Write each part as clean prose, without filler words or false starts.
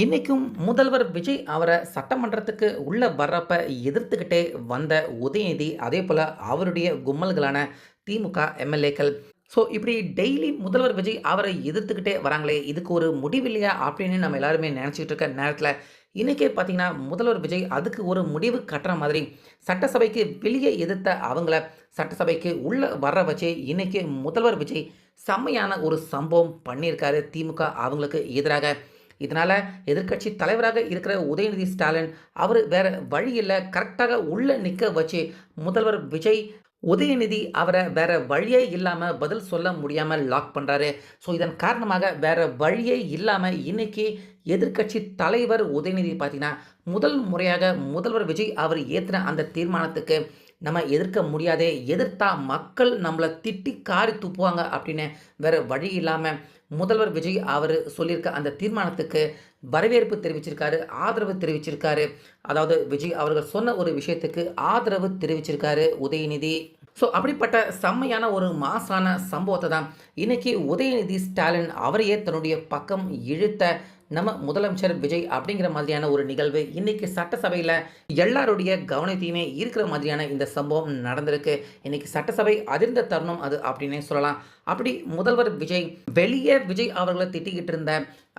இன்னைக்கும் முதல்வர் விஜய் அவரை சட்டமன்றத்துக்கு உள்ள வர்றப்ப எதிர்த்துக்கிட்டே வந்த உதயநிதி, அதேபோல அவருடைய கும்மல்களான திமுக எம்எல்ஏக்கள். ஸோ இப்படி டெய்லி முதல்வர் விஜய் அவரை எதிர்த்துக்கிட்டே வராங்களே, இதுக்கு ஒரு முடிவில்லையா அப்படின்னு நம்ம எல்லாருமே நினச்சிட்டு இருக்க நேரத்தில், இன்னைக்கே பார்த்தீங்கன்னா முதல்வர் விஜய் அதுக்கு ஒரு முடிவு கட்டுற மாதிரி சட்டசபைக்கு வெளியே எதிர்த்த அவங்கள சட்டசபைக்கு உள்ள வர வச்சு இன்னைக்கு முதல்வர் விஜய் செம்மையான ஒரு சம்பவம் பண்ணியிருக்காரு திமுக அவங்களுக்கு எதிராக. இதனால் எதிர்க்கட்சி தலைவராக இருக்கிற உதயநிதி ஸ்டாலின் அவர் வேற வழி இல்லை, கரெக்டாக உள்ள நிற்க வச்சு முதல்வர் விஜய் உதயநிதி அவரை வேற வழியே இல்லாமல் பதில் சொல்ல முடியாமல் லாக் பண்ணுறாரு. ஸோ இதன் காரணமாக வேற வழியே இல்லாமல் இன்னைக்கு எதிர்க்கட்சி தலைவர் உதயநிதி பார்த்தீங்கன்னா முதல் முறையாக முதல்வர் விஜய் அவர் ஏற்றின அந்த தீர்மானத்துக்கு நம்ம எதிர்க்க முடியாதே, எதிர்த்தா மக்கள் நம்மளை திட்டி காரி துப்புவாங்க அப்படின்னு வேற வழி இல்லாமல் முதல்வர் விஜய் அவர் சொல்லியிருக்க அந்த தீர்மானத்துக்கு வரவேற்பு தெரிவிச்சிருக்காரு, ஆதரவு தெரிவிச்சிருக்காரு. அதாவது விஜய் அவர்கள் சொன்ன ஒரு விஷயத்துக்கு ஆதரவு தெரிவிச்சிருக்காரு உதயநிதி. ஸோ அப்படிப்பட்ட செம்மையான ஒரு மாசான சம்பவத்தை தான் இன்னைக்கு உதயநிதி ஸ்டாலின் அவரையே தன்னுடைய பக்கம் இழுத்த நம்ம முதலமைச்சர் விஜய் அப்படிங்கிற மாதிரியான ஒரு நிகழ்வு இன்னைக்கு சட்டசபையில் எல்லாருடைய கவனத்தையுமே இருக்கிற மாதிரியான இந்த சம்பவம் நடந்திருக்கு. இன்னைக்கு சட்டசபை அதிர்ந்த தருணம் அது அப்படின்னே சொல்லலாம். அப்படி முதல்வர் விஜய் வெளியே விஜய் அவர்களை திட்டிக்கிட்டு இருந்த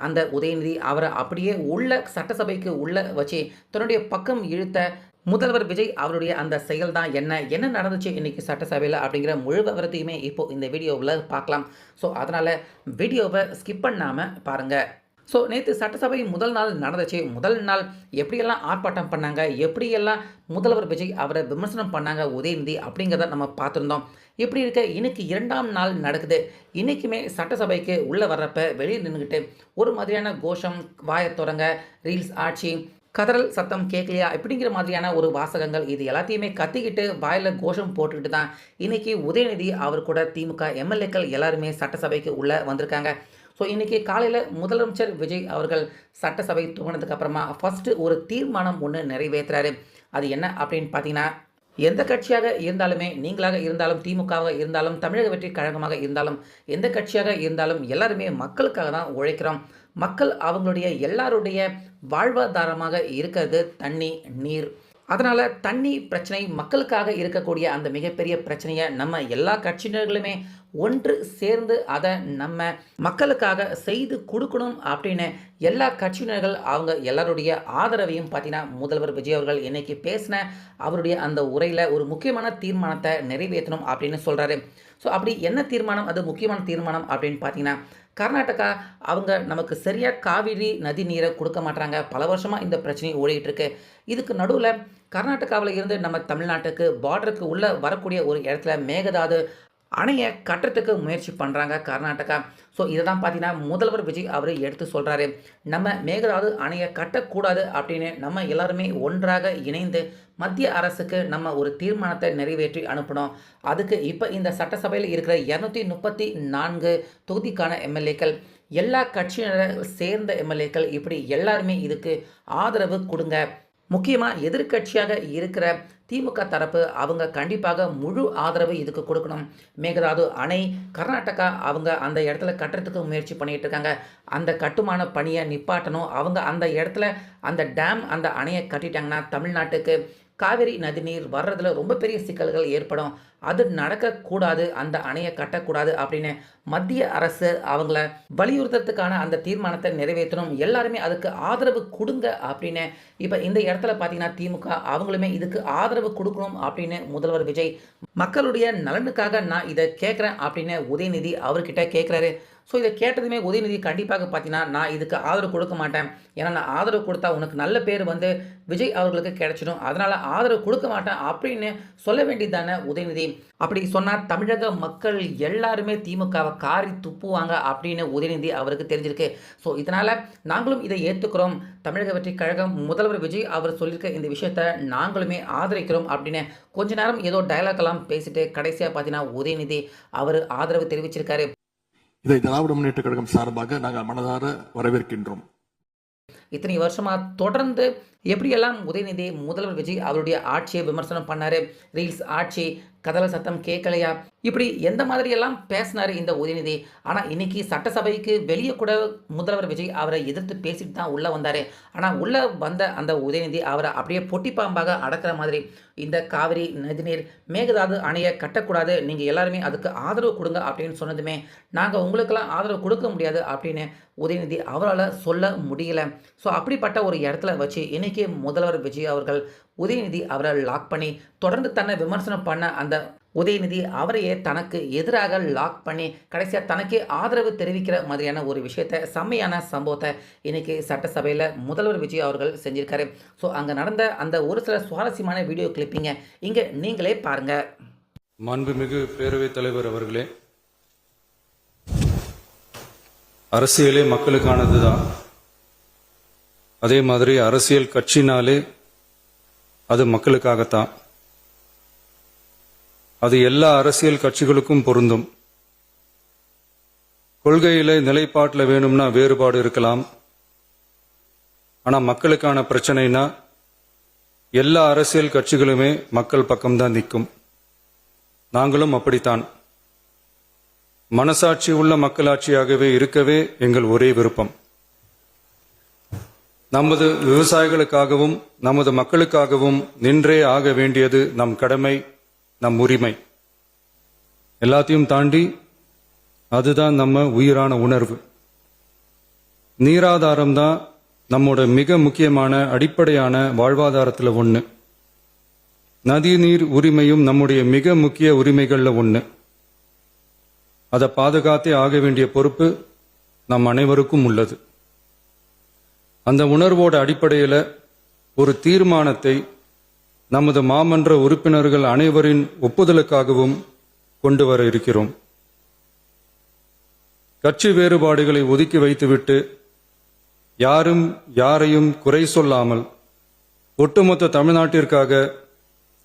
அந்த உதயநிதி அவரை அப்படியே உள்ள சட்டசபைக்கு உள்ள வச்சு தன்னுடைய பக்கம் இழுத்த முதல்வர் விஜய் அவருடைய அந்த செயல் தான் என்ன நடந்துச்சு இன்னைக்கு சட்டசபையில் அப்படிங்கிற முழு விவரத்தையுமே இப்போ இந்த வீடியோவில் பார்க்கலாம். ஸோ அதனால் வீடியோவை ஸ்கிப் பண்ணாமல் பாருங்கள். ஸோ நேற்று சட்டசபை முதல் நாள் நடந்துச்சு. முதல் நாள் எப்படியெல்லாம் ஆர்ப்பாட்டம் பண்ணாங்க, எப்படியெல்லாம் முதல்வர் விஜய் அவரை விமர்சனம் பண்ணாங்க உதயநிதி அப்படிங்கிறத நம்ம பார்த்துருந்தோம். இப்படி இருக்க இன்னைக்கு இரண்டாம் நாள் நடக்குது. இன்றைக்குமே சட்டசபைக்கு உள்ளே வர்றப்ப வெளியே நின்றுக்கிட்டு ஒரு மாதிரியான கோஷம், வாயை தொடங்க, ரீல்ஸ் ஆட்சி, கதறல் சத்தம் கேட்கலையா இப்படிங்கிற மாதிரியான ஒரு வாசகங்கள் இது எல்லாத்தையுமே கத்திக்கிட்டு வாயில் கோஷம் போட்டுக்கிட்டு தான் இன்றைக்கி உதயநிதி அவர் கூட திமுக எம்எல்ஏக்கள் எல்லாருமே சட்டசபைக்கு உள்ளே வந்திருக்காங்க. ஸோ இன்றைக்கி காலையில் முதலமைச்சர் விஜய் அவர்கள் சட்டசபை துவங்கினதுக்கு அப்புறமா ஃபஸ்ட்டு ஒரு தீர்மானம் ஒன்று நிறைவேற்றுறாரு. அது என்ன அப்படின்னு பார்த்தீங்கன்னா, எந்த கட்சியாக இருந்தாலுமே, நீங்களாக இருந்தாலும், திமுகவாக இருந்தாலும், தமிழக வெற்றி கழகமாக இருந்தாலும், எந்த கட்சியாக இருந்தாலும் எல்லாருமே மக்களுக்காக தான் உழைக்கிறோம். மக்கள் அவங்களுடைய எல்லாருடைய வாழ்வாதாரமாக இருக்கிறது தண்ணி, நீர். அதனால் தண்ணி பிரச்சனை மக்களுக்காக இருக்கக்கூடிய அந்த மிகப்பெரிய பிரச்சனையை நம்ம எல்லா கட்சியினர்களுமே ஒன்று சேர்ந்து அதை நம்ம மக்களுக்காக செய்து கொடுக்கணும் அப்படின்னு எல்லா கட்சியினர்கள் அவங்க எல்லாருடைய ஆதரவையும் பார்த்தீங்கன்னா முதல்வர் விஜய் அவர்கள் இன்னைக்கு பேசின அவருடைய அந்த உரையில் ஒரு முக்கியமான தீர்மானத்தை நிறைவேற்றணும் அப்படின்னு சொல்கிறாரு. ஸோ அப்படி என்ன தீர்மானம், அது முக்கியமான தீர்மானம் அப்படின்னு பார்த்தீங்கன்னா, கர்நாடகா அவங்க நமக்கு சரியாக காவிரி நதி நீரை கொடுக்க மாட்டாங்க. பல வருஷமாக இந்த பிரச்சனை ஓடிட்டுருக்கு. இதுக்கு நடுவில் கர்நாடகாவில் இருந்து நம்ம தமிழ்நாட்டுக்கு பார்டருக்கு உள்ளே வரக்கூடிய ஒரு இடத்துல மேகதாது அணையை கட்டுறதுக்கு முயற்சி பண்ணுறாங்க கர்நாடகா. ஸோ இதை தான் பார்த்தீங்கன்னா முதல்வர் விஜய் அவர் எடுத்து சொல்கிறாரு. நம்ம மேகதாது அணையை கட்டக்கூடாது அப்படின்னு நம்ம எல்லாருமே ஒன்றாக இணைந்து மத்திய அரசுக்கு நம்ம ஒரு தீர்மானத்தை நிறைவேற்றி அனுப்பணும். அதுக்கு இப்போ இந்த சட்டசபையில் இருக்கிற 234 தொகுதிக்கான எம்எல்ஏக்கள், எல்லா கட்சியினரை சேர்ந்த எம்எல்ஏக்கள், இப்படி எல்லாருமே இதுக்கு ஆதரவு கொடுங்க. முக்கியமாக எதிர்க்கட்சியாக இருக்கிற திமுக தரப்பு அவங்க கண்டிப்பாக முழு ஆதரவு இதுக்கு கொடுக்கணும். மேகதாது அணை கர்நாடகா அவங்க அந்த இடத்துல கட்டுறதுக்கு முயற்சி பண்ணிகிட்டு இருக்காங்க. அந்த கட்டுமான பணியை நிப்பாட்டணும். அவங்க அந்த இடத்துல அந்த டேம் அந்த அணையை கட்டிட்டாங்கன்னா தமிழ்நாட்டுக்கு காவிரி நதிநீர் வர்றதுல ரொம்ப பெரிய சிக்கல்கள் ஏற்படும். அது நடக்கக்கூடாது, அந்த அணையை கட்டக்கூடாது அப்படின்னு மத்திய அரசு அவங்கள வலியுறுத்துறதுக்கான அந்த தீர்மானத்தை நிறைவேற்றணும். எல்லாருமே அதுக்கு ஆதரவு கொடுங்க அப்படின்னு இப்போ இந்த இடத்துல பார்த்தீங்கன்னா திமுக அவங்களுமே இதுக்கு ஆதரவு கொடுக்கணும் அப்படின்னு முதல்வர் விஜய் மக்களுடைய நலனுக்காக நான் இதை கேட்குறேன் அப்படின்னு உதயநிதி அவர்கிட்ட கேட்குறாரு. ஸோ இதை கேட்டதுமே உதயநிதி கண்டிப்பாக பார்த்தீங்கன்னா நான் இதுக்கு ஆதரவு கொடுக்க மாட்டேன், ஏன்னா நான் ஆதரவு கொடுத்தா உனக்கு நல்ல பேர் வந்து விஜய் அவர்களுக்கு கிடைச்சிடும், அதனால் ஆதரவு கொடுக்க மாட்டேன் அப்படின்னு சொல்ல வேண்டியதானே உதயநிதி. அப்படி சொன்னால் தமிழக மக்கள் எல்லாருமே திமுகவை காரி துப்புவாங்க அப்படின்னு உதயநிதி அவருக்கு தெரிஞ்சிருக்கு. ஸோ இதனால் நாங்களும் இதை ஏற்றுக்கிறோம், தமிழக வெற்றி கழகம் முதல்வர் விஜய் அவர் சொல்லியிருக்க இந்த விஷயத்தை நாங்களுமே ஆதரிக்கிறோம் அப்படின்னு கொஞ்ச நேரம் ஏதோ டயலாக்லாம் பேசிட்டு கடைசியாக பார்த்தீங்கன்னா உதயநிதி அவர் ஆதரவு தெரிவிச்சிருக்காரு. இதை திராவிட முன்னேற்ற கழகம் சார்பாக நாங்கள் மனதார வரவேற்கின்றோம். இத்தனை வருஷமாக தொடர்ந்து எப்படியெல்லாம் உதயநிதி முதல்வர் விஜய் அவருடைய ஆட்சியை விமர்சனம் பண்ணார், ரீல்ஸ் ஆட்சி, கதவை சத்தம் கேட்கலையா, இப்படி எந்த மாதிரியெல்லாம் பேசினார் இந்த உதயநிதி. ஆனால் இன்னைக்கு சட்டசபைக்கு வெளியே கூட முதல்வர் விஜய் அவரை எதிர்த்து பேசிட்டு தான் உள்ளே வந்தார். ஆனால் உள்ளே வந்த அந்த உதயநிதி அவரை அப்படியே பொட்டி பாம்பாக அடக்கிற மாதிரி, இந்த காவிரி நதிநீர் மேகதாது அணையை கட்டக்கூடாது, நீங்கள் எல்லாருமே அதுக்கு ஆதரவு கொடுங்க அப்படின்னு சொன்னதுமே, நாங்கள் உங்களுக்கெல்லாம் ஆதரவு கொடுக்க முடியாது அப்படின்னு உதயநிதி அவரால் சொல்ல முடியல. ஸோ அப்படிப்பட்ட ஒரு இடத்துல வச்சு இன்றைக்கி முதல்வர் விஜய் அவர்கள் உதயநிதி அவரை லாக் பண்ணி தொடர்ந்து தன்னை விமர்சனம் பண்ண அந்த உதயநிதி அவரையே தனக்கு எதிராக லாக் பண்ணி கடைசியாக தனக்கே ஆதரவு தெரிவிக்கிற மாதிரியான ஒரு விஷயத்தை, செம்மையான சம்பவத்தை இன்றைக்கி சட்டசபையில் முதல்வர் விஜய் அவர்கள் செஞ்சிருக்காரு. ஸோ அங்கே நடந்த அந்த ஒரு சில சுவாரஸ்யமான வீடியோ கிளிப்பிங்க இங்கே நீங்களே பாருங்கள். மாண்புமிகு பேரவைத் தலைவர் அவர்களே, அரசியலே மக்களுக்கானது தான். அதே மாதிரி அரசியல் கட்சினாலே அது மக்களுக்காகத்தான். அது எல்லா அரசியல் கட்சிகளுக்கும் பொருந்தும். கொள்கையில நிலைப்பாட்டில் வேணும்னா வேறுபாடு இருக்கலாம். ஆனா மக்களுக்கான பிரச்சனைனா எல்லா அரசியல் கட்சிகளுமே மக்கள் பக்கம்தான் நிற்கும். நாங்களும் அப்படித்தான். மனசாட்சி உள்ள மக்களாட்சியாகவே இருக்கவே எங்கள் ஒரே விருப்பம். நமது விவசாயிகளுக்காகவும் நமது மக்களுக்காகவும் நின்றே ஆக வேண்டியது நம் கடமை, நம் உரிமை. எல்லாத்தையும் தாண்டி அதுதான் நம்ம உயிரான உணர்வு. நீராதாரம் தான் நம்மோட மிக முக்கியமான அடிப்படையான வாழ்வாதாரத்தில் ஒன்று. நதிநீர் உரிமையும் நம்முடைய மிக முக்கிய உரிமைகளில் ஒன்று. அதை பாதுகாத்தே ஆக வேண்டிய பொறுப்பு நம் அனைவருக்கும் உள்ளது. அந்த உணர்வோட அடிப்படையில் ஒரு தீர்மானத்தை நமது மாமன்ற உறுப்பினர்கள் அனைவரின் ஒப்புதலுக்காகவும் கொண்டு வர இருக்கிறோம். கட்சி வேறுபாடுகளை ஒதுக்கி வைத்துவிட்டு யாரும் யாரையும் குறை சொல்லாமல் ஒட்டுமொத்த தமிழ்நாட்டிற்காக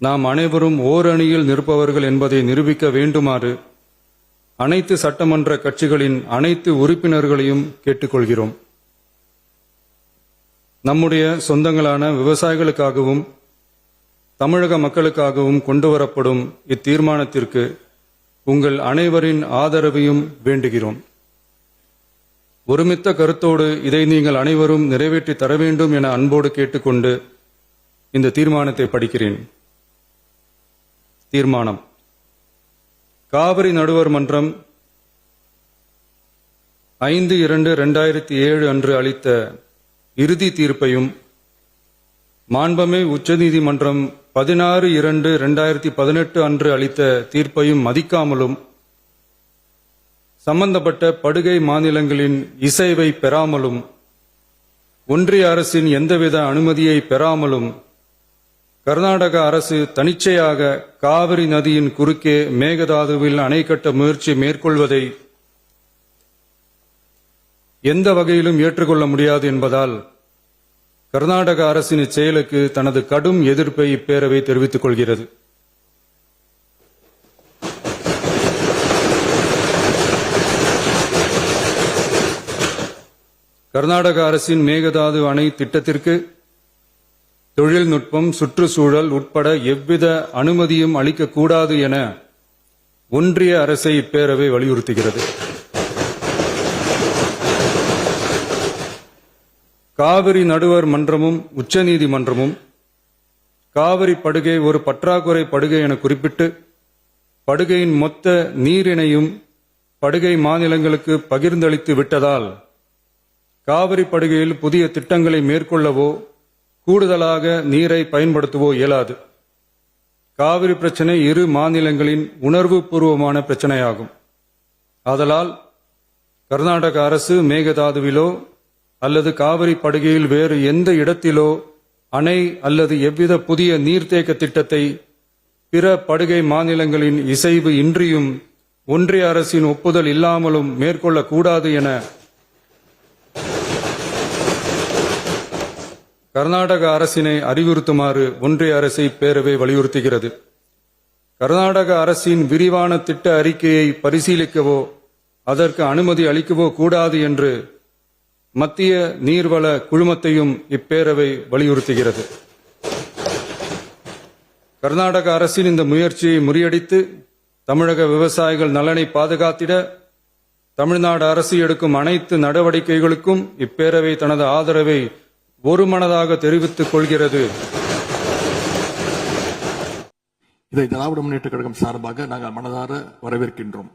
நாம் அனைவரும் ஓரணியில் நிற்பவர்கள் என்பதை நிரூபிக்க வேண்டுமாறு அனைத்து சட்டமன்ற கட்சிகளின் அனைத்து உறுப்பினர்களையும் கேட்டுக்கொள்கிறோம். நம்முடைய சொந்தங்களான விவசாயிகளுக்காகவும் தமிழக மக்களுக்காகவும் கொண்டுவரப்படும் இத்தீர்மானத்திற்கு உங்கள் அனைவரின் ஆதரவையும் வேண்டுகிறோம். ஒருமித்த கருத்தோடு இதை நீங்கள் அனைவரும் நிறைவேற்றி தர வேண்டும் என அன்போடு கேட்டுக்கொண்டு இந்த தீர்மானத்தை படிக்கிறேன். தீர்மானம்: காவிரி நடுவர் மன்றம் 5/2/2007 அன்று அளித்த இறுதி தீர்ப்பையும் மாண்புமிகு உச்சநீதிமன்றம் 16/2/2018 அன்று அளித்த தீர்ப்பையும் மதிக்காமலும் சம்பந்தப்பட்ட படுகை மாநிலங்களின் இசைவை பெறாமலும் ஒன்றிய அரசின் எந்தவித அனுமதியை பெறாமலும் கர்நாடக அரசு தனிச்சையாக காவிரி நதியின் குறுக்கே மேகதாதுவில் அணை கட்ட முயற்சி மேற்கொள்வதை எந்த வகையிலும் ஏற்றுக்கொள்ள முடியாது என்பதால் கர்நாடக அரசின் இச்செயலுக்கு தனது கடும் எதிர்ப்பை இப்பேரவை தெரிவித்துக் கொள்கிறது. கர்நாடக அரசின் மேகதாது அணை திட்டத்திற்கு தொழில்நுட்பம், சுற்றுச்சூழல் உட்பட எவ்வித அனுமதியும் அளிக்கக்கூடாது என ஒன்றிய அரசை இப்பேரவை வலியுறுத்துகிறது. காவிரி நடுவர் மன்றமும் உச்சநீதிமன்றமும் காவிரி படுகை ஒரு பற்றாக்குறை படுகை என குறிப்பிட்டு படுகையின் மொத்த நீரினையும் படுகை மாநிலங்களுக்கு பகிர்ந்தளித்து விட்டதால் காவிரி படுகையில் புதிய திட்டங்களை மேற்கொள்ளவோ கூடுதலாக நீரை பயன்படுத்தவோ இயலாது. காவிரி பிரச்சனை இரு மாநிலங்களின் உணர்வுபூர்வமான பிரச்சனையாகும். ஆதலால் கர்நாடக அரசு மேகதாதுவிலோ அல்லது காவிரி படுகையில் வேறு எந்த இடத்திலோ அணை அல்லது எவ்வித புதிய நீர்த்தேக்க திட்டத்தை பிற படுகை மாநிலங்களின் இசைவு இன்றியும் ஒன்றிய அரசின் ஒப்புதல் இல்லாமலும் மேற்கொள்ளக்கூடாது என கர்நாடக அரசினை அறிவுறுத்துமாறு ஒன்றிய அரசை பேரவை வலியுறுத்துகிறது. கர்நாடக அரசின் விரிவான திட்ட அறிக்கையை பரிசீலிக்கவோ அதற்கு அனுமதி அளிக்கவோ கூடாது என்று மத்திய நீர்வள குழுமத்தையும் இப்பேரவை வலியுறுத்துகிறது. கர்நாடக அரசின் இந்த முயற்சியை முறியடித்து தமிழக விவசாயிகள் நலனை பாதுகாத்திட தமிழ்நாடு அரசு எடுக்கும் அனைத்து நடவடிக்கைகளுக்கும் இப்பேரவை தனது ஆதரவை ஒருமனதாக தெரிவித்துக் கொள்கிறது. இதை திராவிட முன்னேற்ற கழகம் சார்பாக நாங்கள் மனதார வரவேற்கின்றோம்.